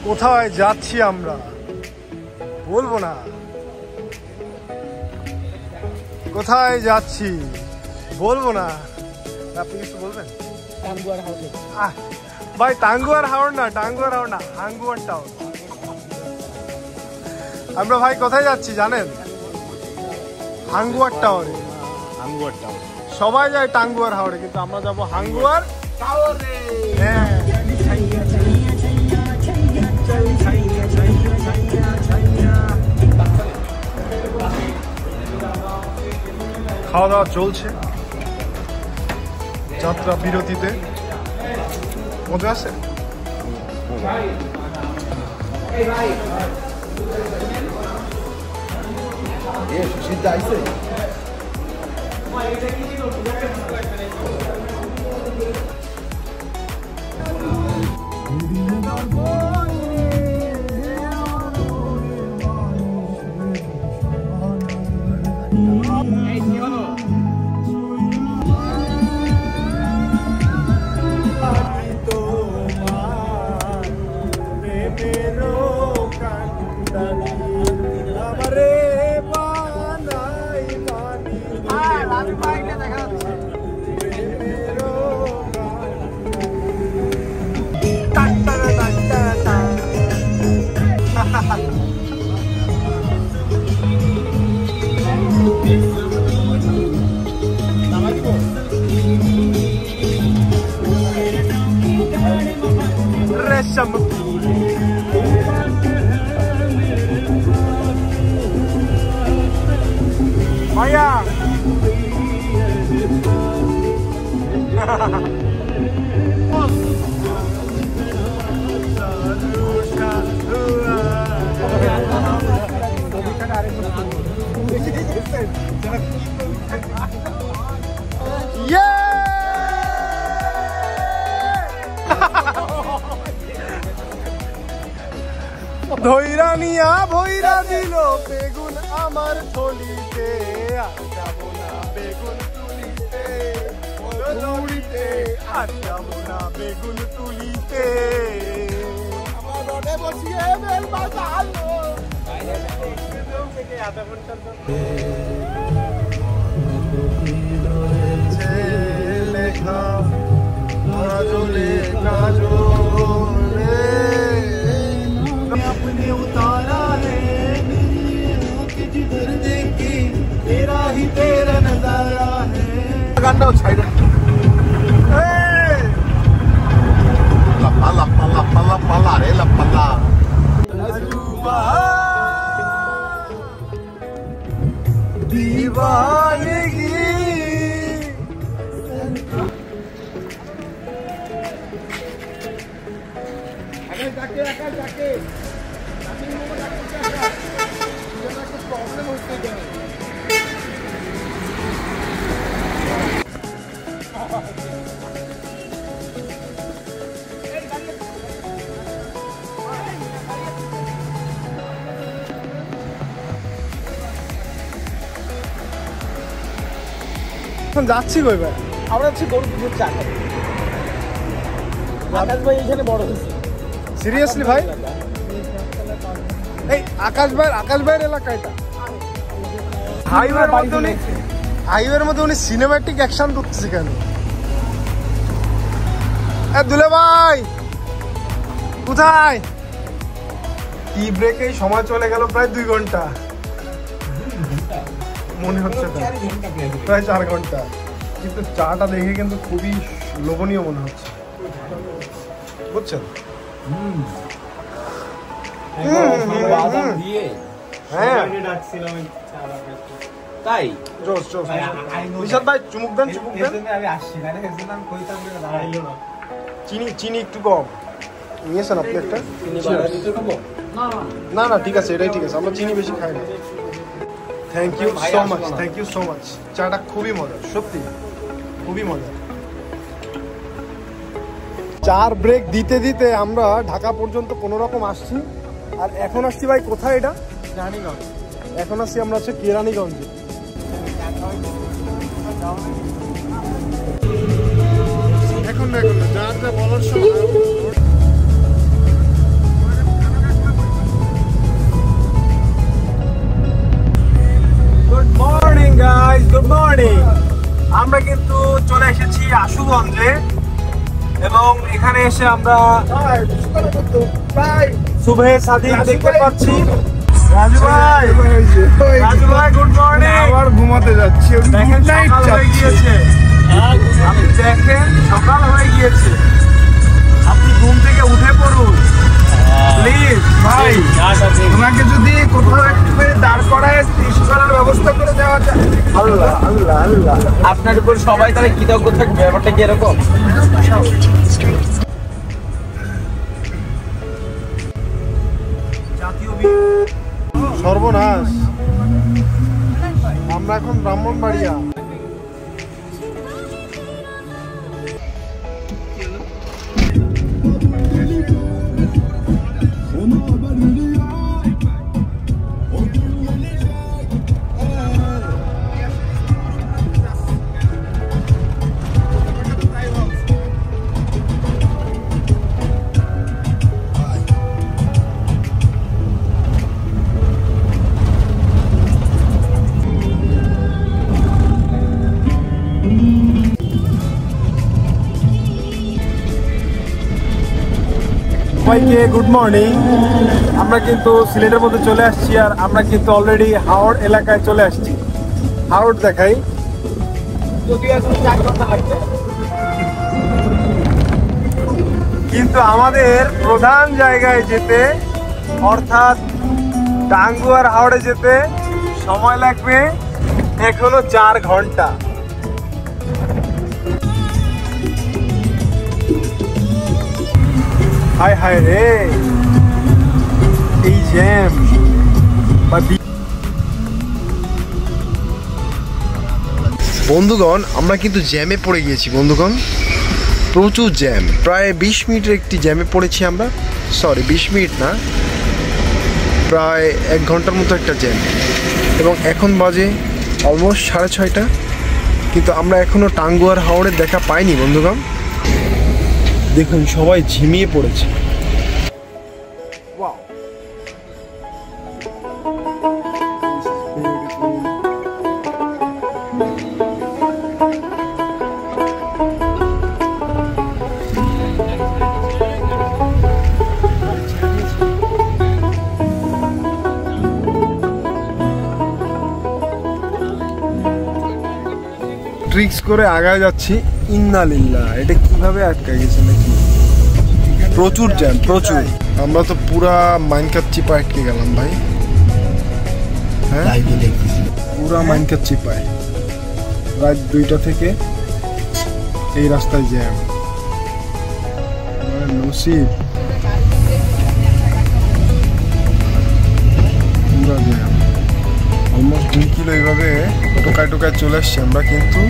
কোথায় যাচ্ছি আমরা বলবো না, কোথায় যাচ্ছি বলবো না, আপনি কিছু বলবেন? ভাই টাঙ্গুয়ার হাওড় না, টাঙ্গুয়ার হাওড় না, হাঙ্গুয়ার টাউন। আমরা ভাই কোথায় যাচ্ছি জানেন? হাঙ্গুয়ার টাওয়ারে। হাঙ্গুয়ার টাওয়ার সবাই যায় টাঙ্গুয়ার হাওড়ে, কিন্তু আমরা যাবো হাঙ্গুয়ার টাওয়ারে। হ্যাঁ, খাওয়া দাওয়া চলছে যাত্রা বিরতিতে। মজা আছে? Maya. ধইরা নিয়া ভইরা দিল বেগুন আমার থলিতে, আর যাব না বেগুন তুলিতে, তুলিতে আর যাব না বেগুন তুলিতে। আমার রোডে বসিয়ে বেল বাজালো লেখা কাজলে কাজলে अपने उतारा है जिधर देखी तेरा ही तेरा नजारा है। गाना साइड लपा लपा लपा लपा रे लपा दीवानगी। जाके आकाश जाके प्रॉब्लम होते हैं। যাচ্ছি কই ভাই? আমরা যাচ্ছি গরু দুধের চা খাই। আকাশ ভাই এখানে বড় হয়েছে। সিরিয়াসলি ভাই? এই আকাশ ভাইয়ের এলাকা এটা? হাইওয়ের মধ্যে উনি সিনেম্যাটিক অ্যাকশন করতেছে কেন? দুলে ভাই কোথায়? টি ব্রেকেই সময় চলে গেল প্রায় 2 ঘন্টা মনে হচ্ছে, প্রায় 4 ঘন্টা। কিন্তু চাটা দেখে কিন্তু খুবই লোভনীয় মনে হচ্ছে, বুঝছেন? তাই নিশাদ ভাই চুমুক দেন, চুমুক দেন। চিনি একটু কম নিয়েছেন আপনি একটা? না না ঠিক আছে, এটাই ঠিক আছে, আমরা চিনি বেশি খাই না। Thank you so much, thank you so much. চাটা খুবই মজার, সত্যি খুবই মজার। 4 ব্রেক দিতে দিতে আমরা ঢাকা পর্যন্ত কোনো রকম আসছি। আর এখন আসছি ভাই কোথায়? এটা কেরানীগঞ্জ। এখন আসছি আমরা হচ্ছে কেরানীগঞ্জে। এখন না এখন, যার যা বলার সময়। Good morning guys, good morning. আমরা কিন্তু চলে এসেছি আশুগঞ্জে এবং এখানে এসে আমরা সুবহে সাদিক দেখতে পাচ্ছি। রাজু ভাই, গুড মর্নিং। আবার ঘুমাতে যাচ্ছি, দেখেন সকাল হয়ে গিয়েছে। আপনি দেখেন সকাল হয়ে গিয়েছে, আপনি ঘুম থেকে উঠে পড়ুন প্লিজ। ভাই তোমাকে যদি কোথাও একটু দাঁড় করায় টিস্যু করার ব্যবস্থা করে দেওয়া যায়। আল্লাহ আল্লাহ আল্লাহ, আপনার উপর সবাই তাহলে কৃতজ্ঞ থাকবে। ব্যাপারটা কি এরকম? সর্বনাশ, আমরা এখন ব্রাহ্মণবাড়িয়া। সবাইকে গুড মর্নিং। আমরা কিন্তু সিলেটের মধ্যে চলে আসছি, আর আমরা কিন্তু অলরেডি হাওড় এলাকায় চলে আসছি। হাওড় দেখাই, কিন্তু আমাদের প্রধান জায়গায় যেতে অর্থাৎ টাঙ্গুয়ার হাওড়ে যেতে সময় লাগবে এখনো 4 ঘন্টা। হায় হায় রে, এই জ্যাম। বন্ধুগণ, আমরা কিন্তু জ্যামে পড়ে গিয়েছি বন্ধুগণ, প্রচুর জ্যাম। প্রায় 20 মিনিটের একটি জ্যামে পড়েছি আমরা। সরি, 20 মিনিট না, প্রায় 1 ঘন্টার মতো একটা জ্যাম। এবং এখন বাজে অলমোস্ট 6:30, কিন্তু আমরা এখনো টাঙ্গুয়ার হাওড়ে দেখা পাইনি বন্ধুগণ। দেখুন সবাই ঝিমিয়ে পড়েছে। ট্রিক্স করে আগায় যাচ্ছি। ইন্নালিল্লাহ, এটা কিভাবে আটকে গেছে নাকি? প্রচুর জ্যাম, প্রচুর। আমরা তো পুরা মাইনকাপ চিপা আটকে গেলাম ভাই। হ্যাঁ, পুরা মাইনকাপ চিপায় রাত 2টা থেকে এই রাস্তায় জ্যাম। নসিব, পুরা জ্যাম। অলমোস্ট 2 কিলো এইভাবে টোকায় টোকায় চলে আসছি আমরা। কিন্তু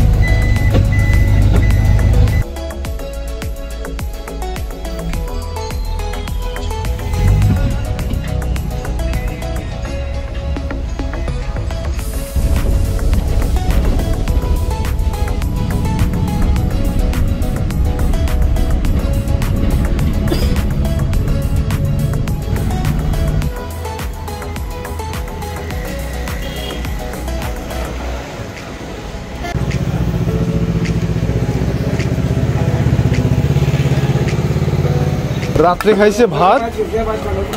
রাত্রে খাইছে ভাত,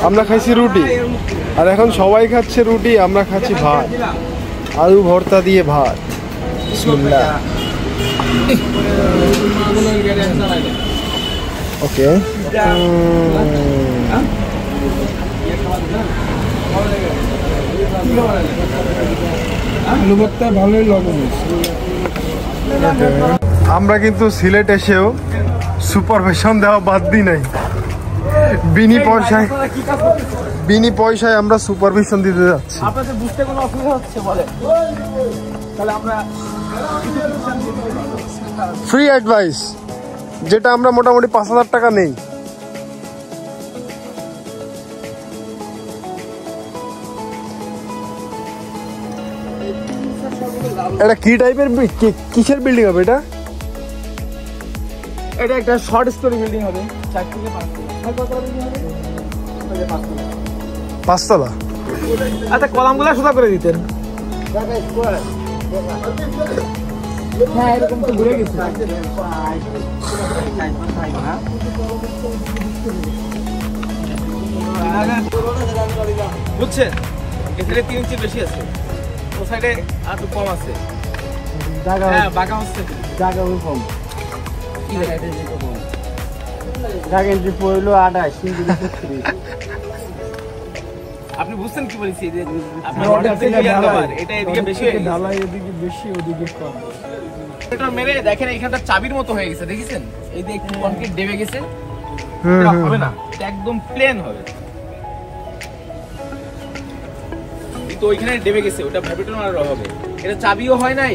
আমরা খাইছি রুটি, আর এখন সবাই খাচ্ছে রুটি, আমরা খাচ্ছি ভাত, আলু ভর্তা দিয়ে ভাত। বিসমিল্লাহ। ওকে, আলু ভর্তা ভালোই লবণ। আমরা কিন্তু সিলেট এসেও সুপারভিশন দেওয়া বাদ দিই নাই। বিনি পয়সায় আমরা সুপারভিশন দিতে যাচ্ছি। আপনাদের বুঝতে কোনো অসুবিধা হচ্ছে বলে? তাহলে আমরা ফ্রি অ্যাডভাইস, যেটা আমরা মোটামুটি 5,000 টাকা নেই। এটা কি টাইপের, কিসের বিল্ডিং হবে এটা? এটা একটা শর্ট স্টোরি বিল্ডিং হবে 4 থেকে 5 তলা। আর কত বিল্ডিং হবে? 5 তলা। 5 তলা। আচ্ছা কলামগুলো সোজা করে দিতেন। হ্যাঁ এরকম তো ঘুরে গেছে। বুঝছেন এখানে 3 ইঞ্চি বেশি আছে, ও সাইডে আর একটু কম আছে। জায়গা হ্যাঁ বাঁকা হচ্ছে। জায়গা কম। জায়গা এন্ট্রি পড়লো 28 কিন্তু 36। আপনি বুঝছেন কি বলছি? এই যে আপনার অর্ডার থেকে এটা এদিকে বেশি হয়ে গেছে, ঢালাই এদিকে বেশি ওদিকে কম। এটা মেরে দেখেন এখানটা চাবির মতো হয়ে গেছে, দেখেছেন? এই যে একটু কনক্রিট দেবে গেছে, এটা হবে না, এটা একদম প্লেন হবে। তো ওইখানে দেবে গেছে, ওটা ভাইব্রেটর আর হবে। এটা চাবিও হয় নাই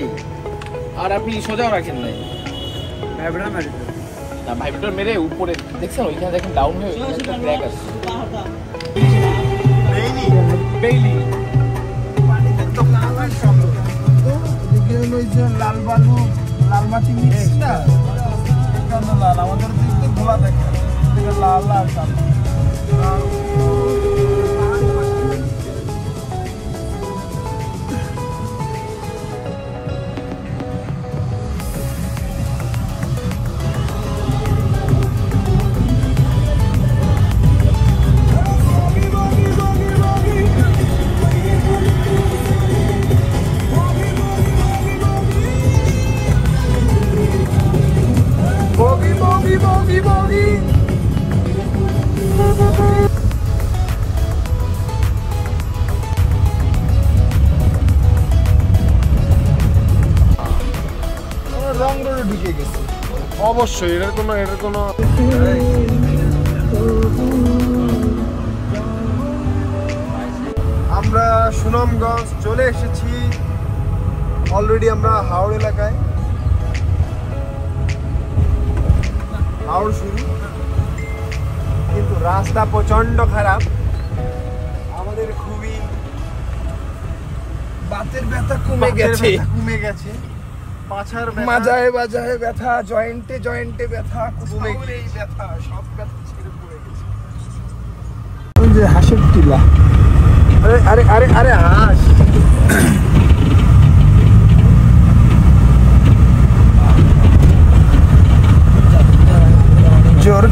আর আপনি সোজাও রাখেন নাই। না ভাইব্রেটর মেরে উপরে দেখছেন ওইখানে দেখেন ডাউন হয়ে একটা ক্র্যাক আছে। বেইলি লাল বালু লাল মাটি মিক্স না, লাল আমাদের দিকে ধোলা দেখে লাল লাল ঢুকে গেছে অবশ্যই। এটার কোনো আমরা সুনামগঞ্জ চলে এসেছি অলরেডি। আমরা হাওড় এলাকায়, হাওড় শুরু, কিন্তু রাস্তা প্রচন্ড খারাপ। আমাদের খুবই বাতের ব্যথা কমে গেছে, পাছার মাজায় বাজায় ব্যথা, জয়েন্টে ব্যথা, কোথাওই ব্যথা, সব ব্যথা ছেড়ে পড়ে গেছে। ওই যে হাঁসের টিলা, আরে আরে আরে আরে হাঁস, জোর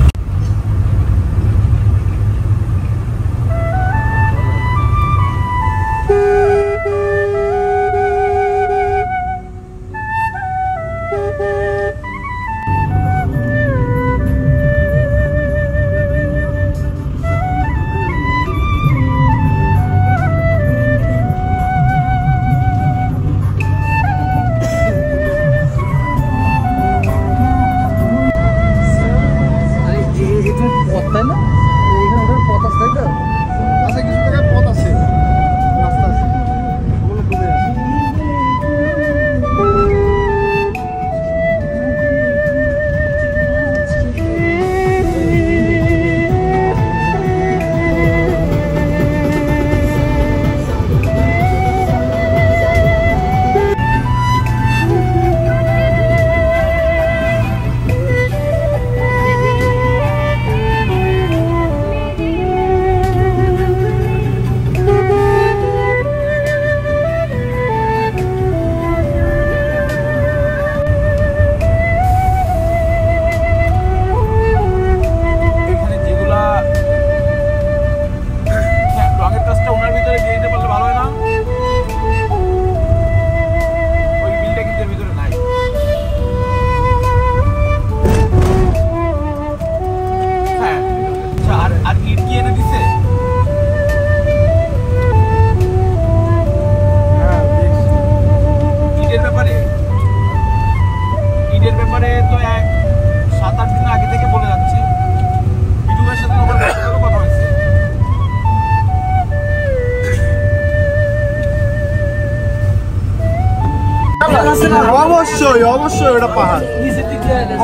অবশ্যই অবশ্যই এটা পাহাড়,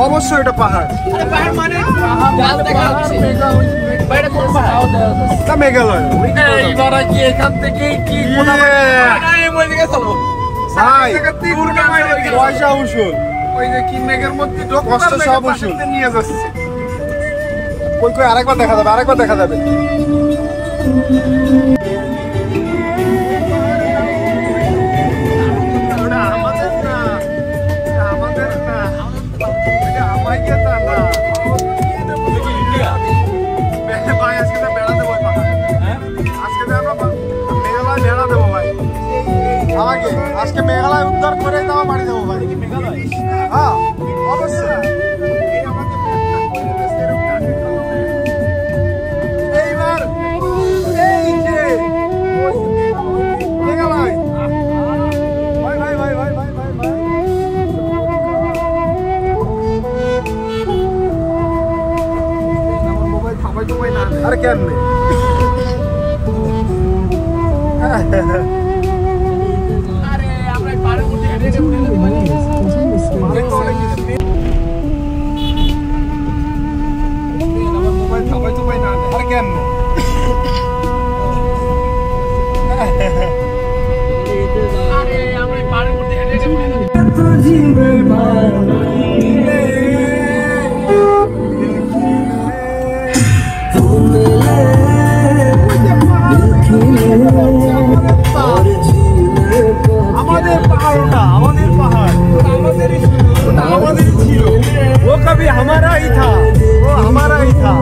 অবশ্যই এটা পাহাড়। মেঘালয় এখান থেকে পয়সা উসুল ওই যে কি মেঘের মধ্যে কষ্ট সব ওষুধ নিয়ে যাচ্ছে। কই কই আরেকবার দেখা যাবে, আরেকবার দেখা যাবে। আমাকে আজকে মেঘালয় উদ্ধার করে দেওয়া বাড়ি দেবো ভাই। হ্যাঁ অবশ্যই। এইবার এই যে মেঘালয় ভাই ভাই ভাই ভাই ভাই ভাই ভাই আমার মোবাইল থামাই তো না। আরে কেন নেই আমাদের পাহাড়টা আমাদের পাহাড় আমাদের ছিল वो कभी हमारा ही था वो हमारा ही था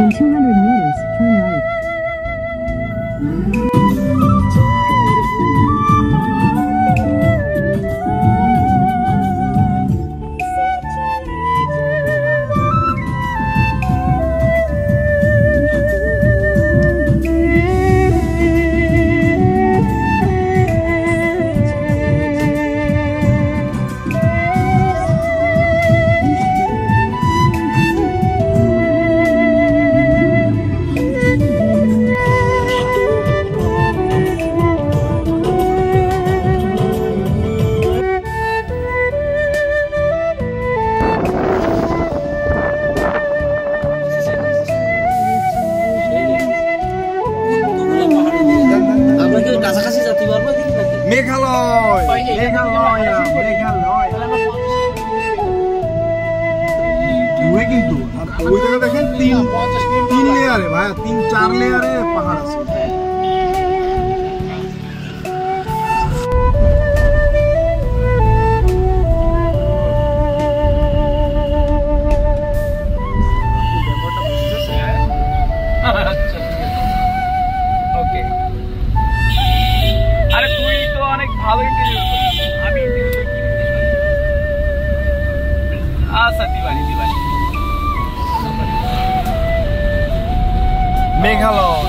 In 200 meters, turn right. Meghalaya Meghalaya Meghalaya দূরে কিন্তু আর ওই জায়গা দেখেন তিন লেয়ারে ভাই 3-4 লেয়ারে পাহাড় আছে ওকে আরে তুই তো অনেক ভালো ইন্টারভিউ করছিস আমি ইন্টারভিউ কি আচ্ছা দিবানি মেঘালয়